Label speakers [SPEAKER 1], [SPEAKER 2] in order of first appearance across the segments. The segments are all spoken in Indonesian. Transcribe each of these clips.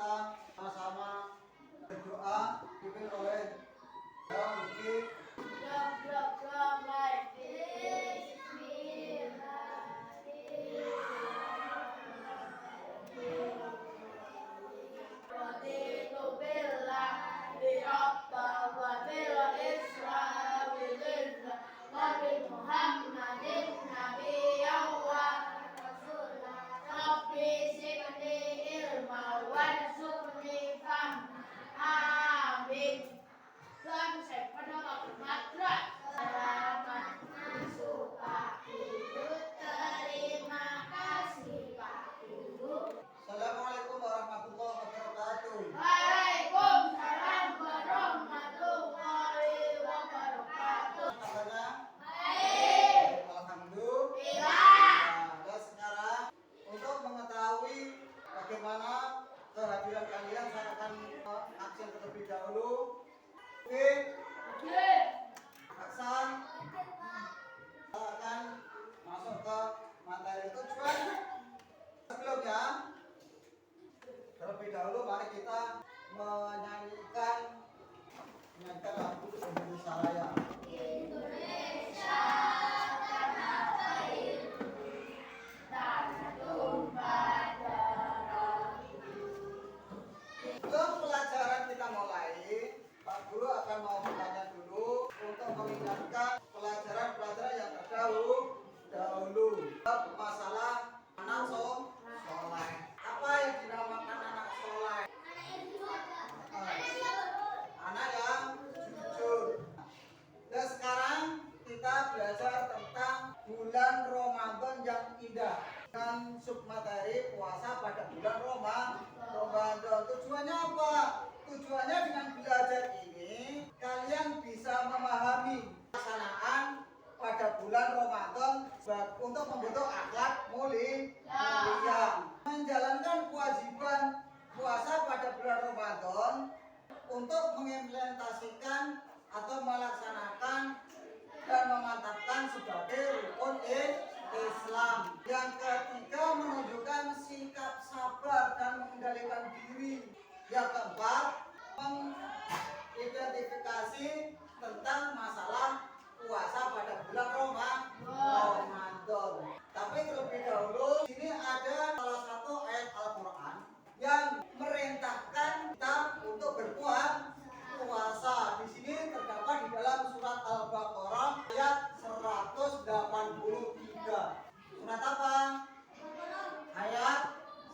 [SPEAKER 1] kita sama-sama berdoa dipimpin oleh Mufti. Assalamualaikum warahmatullahi wabarakatuh.
[SPEAKER 2] Waalaikumsalam warahmatullahi wabarakatuh.
[SPEAKER 1] Kabarnya?
[SPEAKER 2] Baik.
[SPEAKER 1] Alhamdulillah. Dan sekarang untuk mengetahui bagaimana kehadiran kalian, saya akan aksen terlebih dahulu. Oke, aksan. Saya akan masuk ke materi tujuan. Sebelumnya, terlebih dahulu mari kita menyanyikan lagu Indonesia Raya.
[SPEAKER 2] Indonesia tanah air, tanah tumpah darah.
[SPEAKER 1] Sebelum pelajaran kita mulai, Pak Guru akan mau bertanya dulu untuk mengingatkan pelajaran-pelajaran yang terdahulu masalah anak soleh. Apa yang dinamakan anak soleh? Anak yang jujur. Dan sekarang kita belajar tentang bulan Ramadan yang indah dengan submateri puasa pada bulan Ramadan. Tujuannya apa? Tujuannya dengan belajar ini kalian bisa memahami pelaksanaan pada bulan Ramadan untuk membentuk akhlak mulia, menjalankan kewajiban puasa pada bulan Ramadan untuk mengimplementasikan atau melaksanakan dan memantapkan sebagai rukun Islam. Yang ketiga, menunjukkan sikap sabar dan mengendalikan diri. Yang keempat, mengidentifikasi tentang masalah puasa pada bulan Ramadan. Tapi terlebih dahulu, ini ada salah satu ayat Al-Quran yang merintahkan kita untuk berpuasa. Di sini terdapat di dalam surat Al-Baqarah ayat 183. Surat apa? Ayat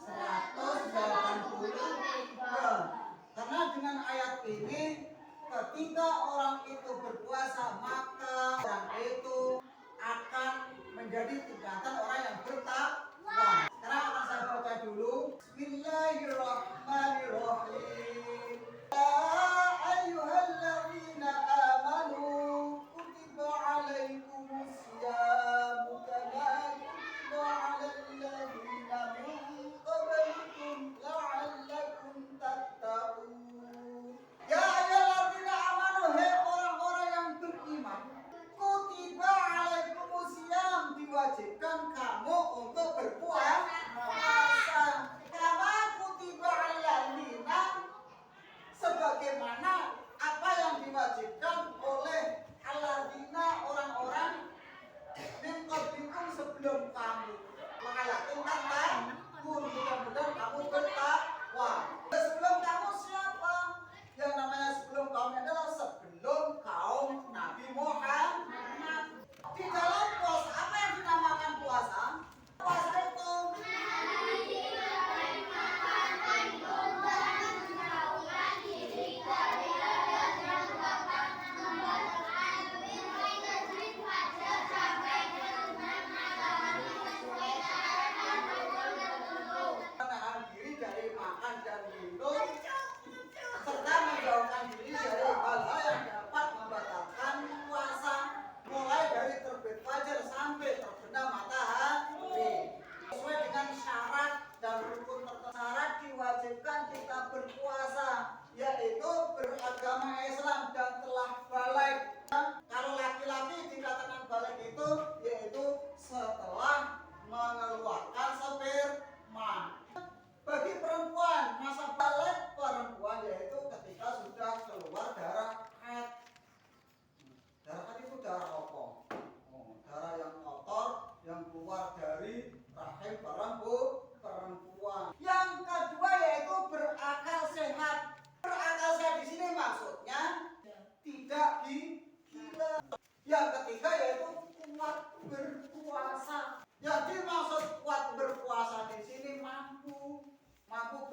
[SPEAKER 1] 183. Karena dengan ayat ini, ketika orang itu berpuasa, maka orang itu akan menjadi tingkatan orang yang bertakwa. Sekarang akan saya baca dulu. Bismillahirrahmanirrahim. Ayyuhalladzina amanu kutiba alaikumus syamu kama kutiba alal ladzina min qablikum la'allakum tattaqun. Ya ayyuhalladzina amanu, hei orang-orang yang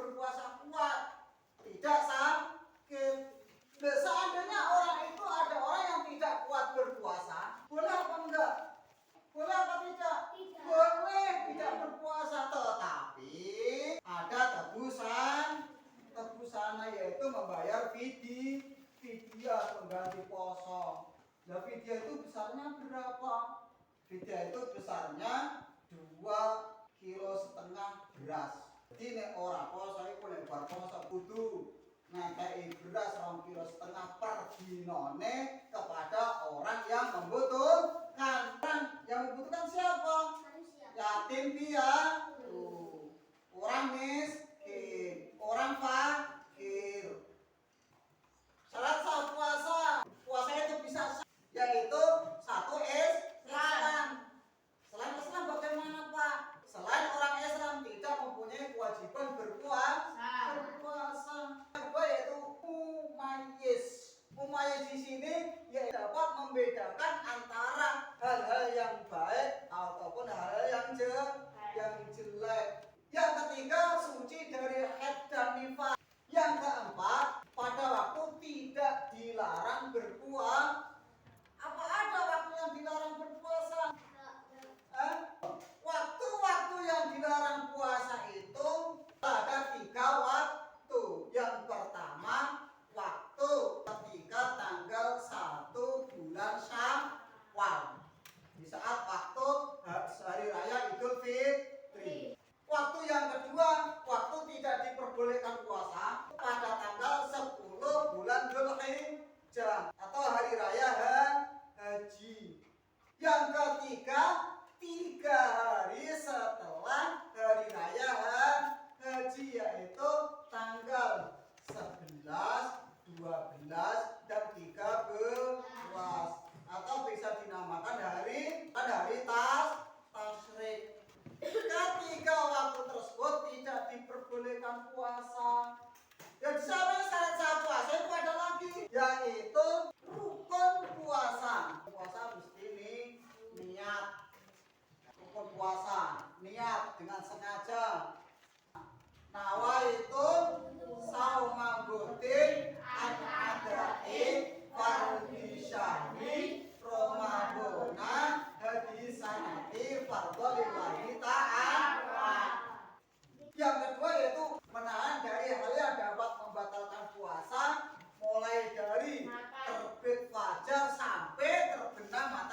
[SPEAKER 1] berpuasa kuat, tidak sakit. Nah, seandainya orang itu ada orang yang tidak kuat berpuasa, boleh apa enggak? Boleh apa tidak?
[SPEAKER 2] Tidak.
[SPEAKER 1] Boleh tidak berpuasa, tetapi ada tebusannya yaitu membayar fidyah pengganti poso. Nah, fidyah itu besarnya berapa? Fidyah itu besarnya 2,5 kg beras. Jadi nek ora poso iku nek bar poso kudu ngekei beras 2,5 kg per dinone kepada orang yang membutuhkan. Yang membutuhkan siapa?
[SPEAKER 2] Manusia.
[SPEAKER 1] Yatim piatu, orang miskin, orang fakir. Syarat sah puasa itu bisa sah, yaitu satu Islam. Selain Islam bagaimana Pak? Selain orang Islam tidak mempunyai kewajiban berpuasa. Kedua yaitu mumayyiz. Mumayyiz di sini yaitu dapat membedakan antara hal-hal yang baik ataupun hal-hal yang jelek. Yang ketiga suci dari haid dan nifas. Yang keempat pada waktu tidak dilarang berpuasa. Apa ada waktu yang dilarang berpuasa? Waktu-waktu yang dilarang puasa itu ada 3 waktu. Yang pertama, waktu ketika tanggal 1 bulan Syawal. Di saat waktu hari raya Idul Fitri. Waktu yang kedua, waktu tidak diperbolehkan puasa pada tanggal 10 bulan Dzulhijjah atau hari raya haji. Yang ketiga, 3 hari setelah hari raya haji yaitu tanggal 11, 12, dan 13 atau bisa dinamakan hari tasyrik. Ketiga waktu tersebut tidak diperbolehkan puasa. Dan sampai saat puasa itu ada lagi yaitu rukun puasa. Puasa mesti niat. Rukun puasa niat dengan sengaja. Nawa itu sauma budin an-adai fardhi syahri Ramadana hadisanati fardholillahi ta'ala. Yang kedua yaitu menahan dari hal yang dapat membatalkan puasa mulai dari terbit fajar sampai terbenam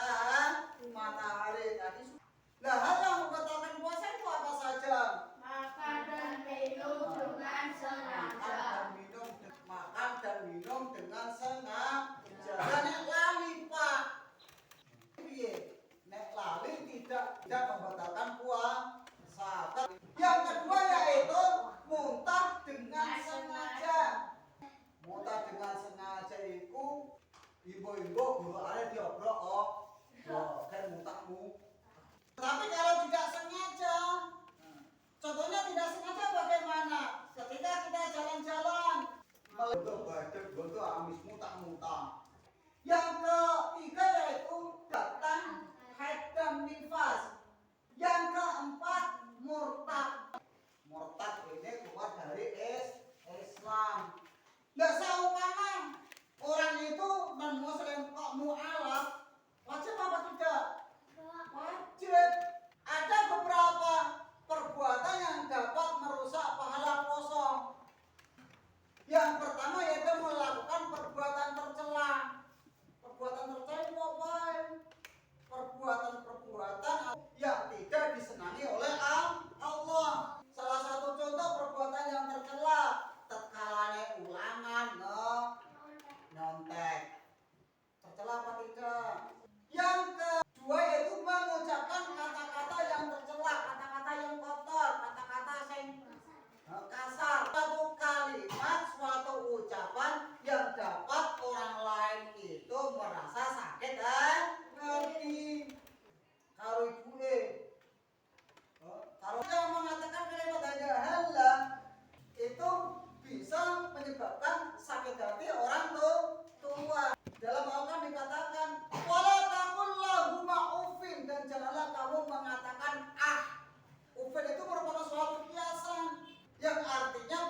[SPEAKER 1] matahari tadi. Nah, hal yang membatalkan puasa itu apa saja?
[SPEAKER 2] Makan dan minum dengan sengaja.
[SPEAKER 1] Makan dan minum dengan sengaja. Dan nek lali Pak, piye? Nek lali tidak membatalkan puasa. Yang kedua yaitu muntah dengan sengaja. Muntah dengan sengaja itu ibu-ibu guru ada diobrok kan muntahmu. Tapi kalau tidak sengaja, contohnya tidak sengaja bagaimana? Ketika kita jalan-jalan, meletup badan, bentuk amis muntah-muntah. Yang ketiga yaitu datang haid dan nifas. Yang keempat murtad. Murtad ini keluar dari Islam. Nah, seumpama orang itu non muslim kok mu'alaf, wajib apa tidak? Wajib. Ada beberapa perbuatan yang dapat merusak pahala puasa. Yang pertama yaitu melakukan perbuatan tercela. Perbuatan tercela itu apa? Perbuatan yang tidak disenangi oleh Allah. Salah satu contoh perbuatan yang tercela tetkalane ulangan nyontek. Tercela apa tidak? Yang kedua yaitu mengucapkan kata-kata yang tercela, kata-kata yang kotor, kata-kata yang kasar. Suatu kalimat, suatu ucapan yang dapat orang lain itu merasa sakit hati. Kalau ibu kalau yang mengatakan kalimat hanya halah itu bisa menyebabkan sakit hati orang tua. Dalam Al-Quran dikatakan wala taqul lahuma uffin, dan janganlah kamu mengatakan ah. Uffin itu merupakan suatu kiasan yang artinya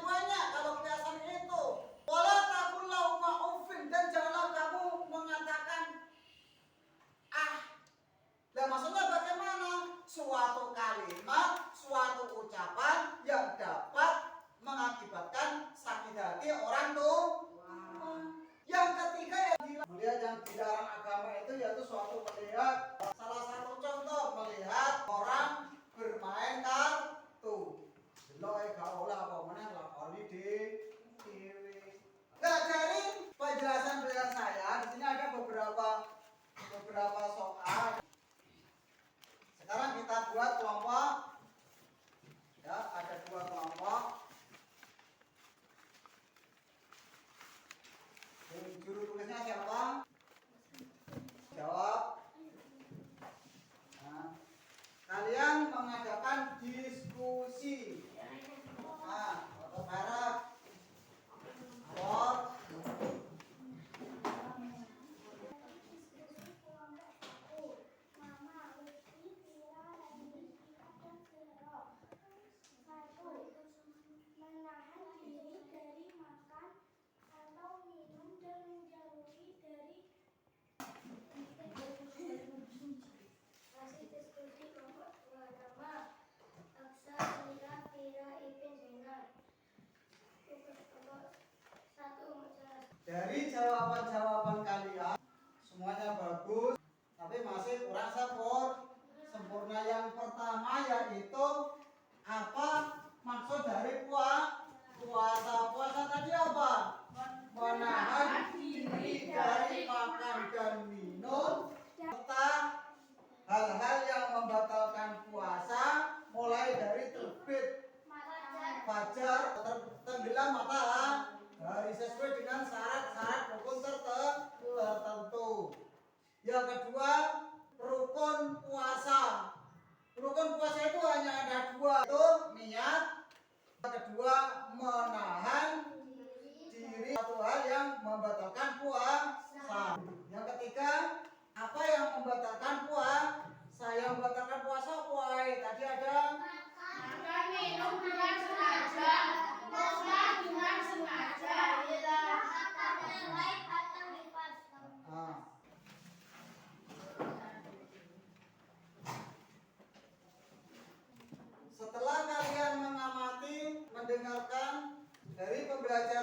[SPEAKER 1] bagus, tapi masih kurang sempurna. Yang pertama yaitu apa maksud dari puasa? Puasa tadi apa? Menahan diri dari makan dan minum serta hal-hal yang membatalkan puasa, mulai dari terbit fajar, tenggelam matahari sesuai dengan syarat-syarat rukun tertentu. Yang kedua, rukun puasa. Rukun puasa itu hanya ada dua, itu niat. Yang kedua, menahan diri satu hal yang membatalkan puasa. Yang ketiga, apa yang membatalkan puasa? Yang membatalkan puasa tadi ada
[SPEAKER 2] Makan minum dengan sengaja, musnah dengan sengaja.
[SPEAKER 1] ah, setelah kalian mengamati, mendengarkan dari pembelajaran